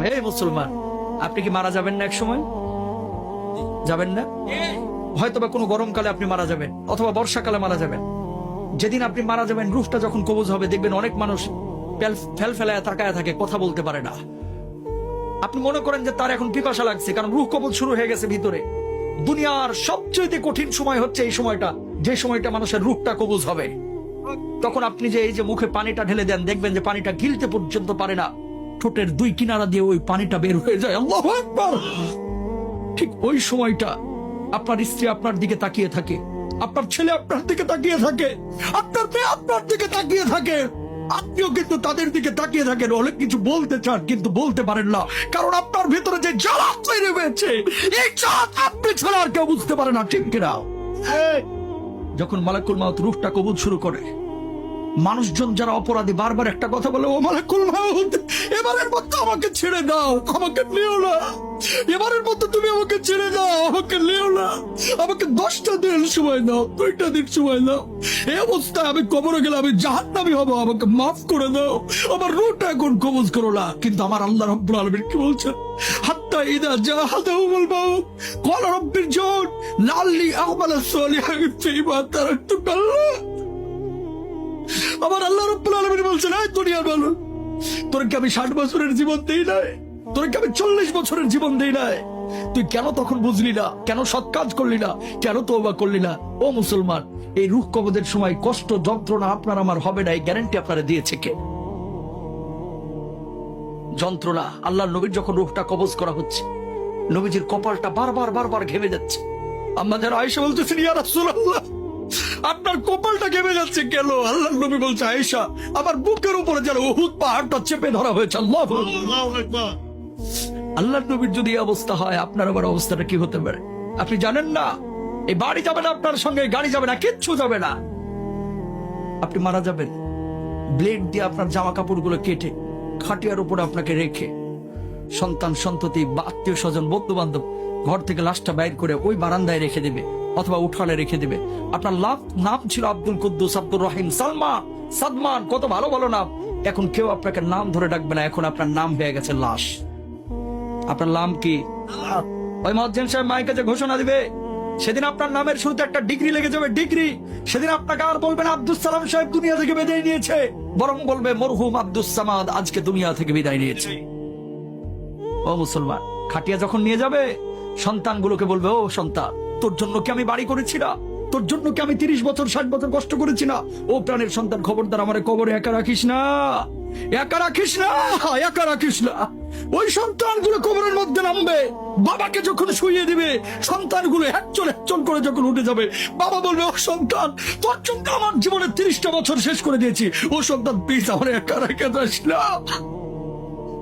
এই মুসলমান, আপনি কি মারা যাবেন না এক সময়? যাবেন না? হয়তোবা কোনো গরমকালে আপনি মারা যাবেন, অথবা বর্ষাকালে মারা যাবেন। যেদিন আপনি মারা যাবেন, রূহটা যখন কবজ হবে, দেখবেন অনেক মানুষ ফেল ফেলায় তাকায় থাকে, কথা বলতে পারে না। আপনি মনে করেন যে তার এখন পিপাসা লাগছে, কারণ রূহ কবজ শুরু হয়ে গেছে ভিতরে। দুনিয়ার সবচেয়ে কঠিন সময় হচ্ছে এই সময়টা, যে সময়টা মানুষের রূহটা কবজ হবে। তখন আপনি যে এই যে মুখে পানিটা ঢেলে দেন, দেখবেন যে পানিটা গিলতে পর্যন্ত পারে না, ঠোঁটের দুই কিনারা দিয়ে ওই পানিটা বের হয়ে যায়। আল্লাহু আকবার। ঠিক ওই সময়টা আপনার স্ত্রী আপনার দিকে তাকিয়ে থাকে, আপনার ছেলে আপনার দিকে তাকিয়ে থাকে, আপনার মেয়ে আপনার দিকে তাকিয়ে থাকে, আপনিও কিন্তু তাদের দিকে তাকিয়ে থাকেন। অনেক কিছু বলতে চান কিন্তু বলতে পারেন না, কারণ আপনার ভিতরে যে জ্বালা তৈরি হয়েছে, এই জ্বালা আপনি ছাড়া আর কেউ বুঝতে পারে না, ঠিক কিনা? যখন মালাকুল মাউত রূহটা কবুল শুরু করে, মানুষজন যারা অপরাধী বারবার একটা কথা বলে, ও মালাকুল মাউত, এবারের মতো আমাকে ছেড়ে দাও, আমাকে নিও না, এবারের মতো তুমি আমাকে ছেড়ে দাও, আমাকে নিও না, আমাকে 10টা দিন সময় দাও, 2টা দিন সময় দাও। এই অবস্থায় আমি কবরে গেলে আমি জাহান্নামী হব, আমাকে মাফ করে দাও, আমার রূহটা এখন কবজ করো না। কিন্তু আমার আল্লাহ রাব্বুল আলামিন কি বলছেন? হাত্তা ইদা জাহাদাহুল মাউত ক্বালা রাব্বিরজিউন লাআল্লি আ'মালা সালিহান ফীমা তারাকতু। আমার আল্লাহ রাব্বুল আলামিন বলছেন, এই দুনিয়ার মানুষ, তোর কি আমি 60 বছরের জীবন দেই নাই? তোর কি আমি 40 বছরের জীবন দেই নাই? তুই কেন তখন বুঝলি না? কেন সৎ কাজ করলি না? কেন তওবা করলি না? ও মুসলমান, এই রূহ কবজের সময় কষ্ট যন্ত্রণা আপনার আমার হবে না, এই গ্যারান্টি আপনারা দিয়েছে কে? যন্ত্রণা। আল্লাহর নবীর যখন রূহটা কবজ করা হচ্ছে, নবীজির কপালটা বারবার ঘেমে যাচ্ছে। আম্মা যারা আয়েশা বলতেছেন, ইয়া রাসূলুল্লাহ, আপনার কপালটা ঘেমে যাচ্ছে কেন? আল্লাহর নবী বলছে, আয়েশা, আমার বুকের উপরে যেন উহুদ পাহাড়টা চেপে ধরা হয়েছে। আল্লাহু আকবার। আল্লাহর নবীর যদি এই অবস্থা হয়, আপনার আবার অবস্থাটা কি হতে পারে আপনি জানেন না? এই বাড়ি যাবে না আপনার সঙ্গে, গাড়ি যাবে না, কিচ্ছু যাবে না। আপনি মারা যাবেন, ব্লেড দিয়ে আপনার জামা কাপড়গুলো কেটে খাটিয়ার উপরে আপনাকে রেখে, সন্তান সন্ততি বা আত্মীয় স্বজন বন্ধু বান্ধব ঘর থেকে লাশটা বাইর করে ওই বারান্দায় রেখে দেবে অথবা উঠানে রেখে দেবে। আপনার নাম ছিল আব্দুল কুদ্দুস, আব্দুর রহিম, সালমা, সাদমান, কত ভালো ভালো নাম। এখন কেউ আপনাকে নাম ধরে ডাকবে না, এখন আপনার নাম হয়ে গেছে লাশ। আপনার নাম কি? ওই মুয়াজ্জিন সাহেব মাইকের কাছে ঘোষণা দিবে, সেদিন আপনার নামের শুরুতে একটা ডিগ্রি লেগে যাবে, ডিগ্রি। সেদিন আপনাকে আর বলবেন আব্দুস সালাম সাহেব দুনিয়া থেকে বিদায় নিয়েছে, বরং বলবে মরহুম আব্দুস সামাদ আজকে দুনিয়া থেকে বিদায় নিয়েছে। ও মুসলমান, খাটিয়া যখন নিয়ে যাবে, সন্তানগুলোকে বলবে, ও সন্তান, তোর জন্য কি আমি বাড়ি করেছি না? তোর জন্য কি আমি 30 বছর 60 বছর কষ্ট করেছি না? ও প্রাণের সন্তান, খবরদার আমারে কবরে একা রাখিস না, একা রাখিস না, একা রাখিস না। ওই সন্তানগুলো কবরের মধ্যে নামবে, বাবাকে যখন শুইয়ে দিবে, সন্তানগুলো একচল করে যখন উঠে যাবে, বাবা বলবে, ও সন্তান, তোর জন্য আমার জীবনের 30টা বছর শেষ করে দিয়েছি, ও সন্তান প্লিজ আমার একা রেখে যাস না,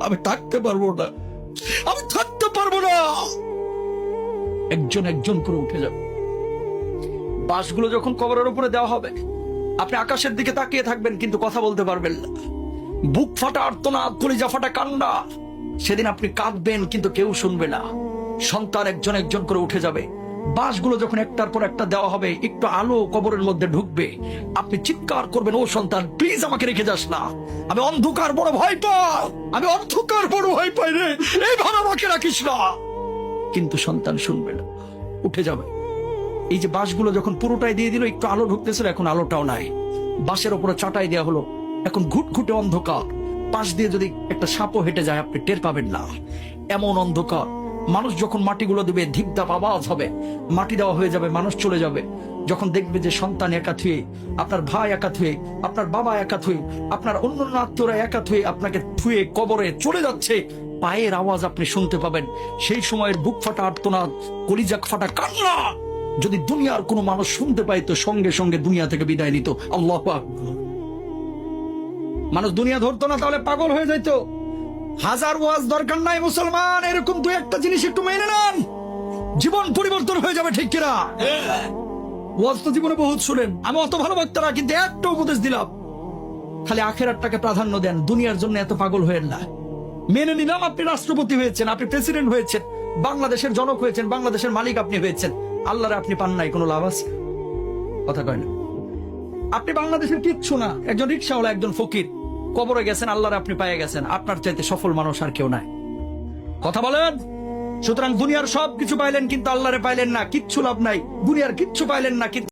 আমি থাকতে পারবো না, আমি থাকতে পারবো না। একজন একজন করে উঠে যাবে। বাঁশগুলো যখন কবরের উপরে দেওয়া হবে, আপনি আকাশের দিকে তাকিয়ে থাকবেন কিন্তু কথা বলতে পারবেন না। বুক ফাটা আর্তনাদ, কলিজা ফাটা কান্না। সেদিন আপনি কাঁদবেন কিন্তু কেউ শুনবে না। সন্তান একজন একজন করে উঠে যাবে। বাঁশগুলো যখন একটার পর একটা দেওয়া হবে, একটু আলো কবরের মধ্যে ঢুকবে, আপনি চিৎকার করবেন, ও সন্তান প্লিজ আমাকে রেখে যাস না, আমি অন্ধকার বড় ভয় পাই, আমি অন্ধকার বড় ভয় পাই রে, এইভাবে আমাকে রাখিস না। কিন্তু সন্তান শুনবে না, উঠে যাবে। এই যে বাঁশগুলো যখন পুরোটাই দিয়ে দিল, একটু আলো ঢুকতেছিল, এখন আলোটাও নাই। বাঁশের উপরে চাটাই দেওয়া হলো, এখন ঘুটঘুটে অন্ধকার। পাশ দিয়ে যদি একটা সাপও হেঁটে যায়, আপনি টের পাবেন না, এমন অন্ধকার। মানুষ যখন মাটিগুলো দেবে, ধিপধাপ আওয়াজ হবে, মাটি দেওয়া হয়ে যাবে, মানুষ চলে যাবে। যখন দেখবে যে সন্তান একা থুয়ে, আপনার ভাই একা থুয়ে, আপনার বাবা একা থুয়ে, আপনার অন্য আত্মীয়রা একা থুয়ে আপনাকে থুয়ে কবরে চলে যাচ্ছে, পায়ের আওয়াজ আপনি শুনতে পাবেন। সেই সময়ের বুক ফাটা আর্তনাদ, কলিজা ফাটা কান্না যদি দুনিয়ার কোনো মানুষ শুনতে পাইতো, সঙ্গে সঙ্গে দুনিয়া থেকে বিদায় নিত। আল্লাহু আকবার। মানুষ দুনিয়া ধরতো না, তাহলে পাগল হয়ে যাইতো। হাজার ওয়াজ দরকার নাই মুসলমান, এরকম দুই একটা জিনিস একটু মেনে নেন, জীবন পরিবর্তন হয়ে যাবে, ঠিক কিনা? ওয়াজ তো জীবনে বহুত শুনেন, আমি অত ভালো বক্তা না, কিন্তু একটা উপদেশ দিলাম, খালি আখেরাতটাকে প্রাধান্য দেন, দুনিয়ার জন্য এত পাগল হয়েন না। মেনে নিলাম আপনি রাষ্ট্রপতি হয়েছেন, আপনি প্রেসিডেন্ট হয়েছেন, বাংলাদেশের জনক হয়েছেন, বাংলাদেশের মালিক আপনি হয়েছেন, আল্লাহরে আপনি পান নাই, কোনো লাভ আছে? কথা কয় না। আপনি বাংলাদেশের কিচ্ছু না, একজন রিক্সাওয়ালা, একজন ফকির, কবরে গেছেন, আল্লাহরে আপনি পেয়ে গেছেন, আপনার চাইতে সফল মানুষ আর কেউ নাই। কথা বলেন। সুতরাং দুনিয়ার সব কিছু পাইলেন কিন্তু আল্লাহরে পাইলেন না, কিচ্ছু লাভ নাই। দুনিয়ার কিচ্ছু পাইলেন না কিন্তু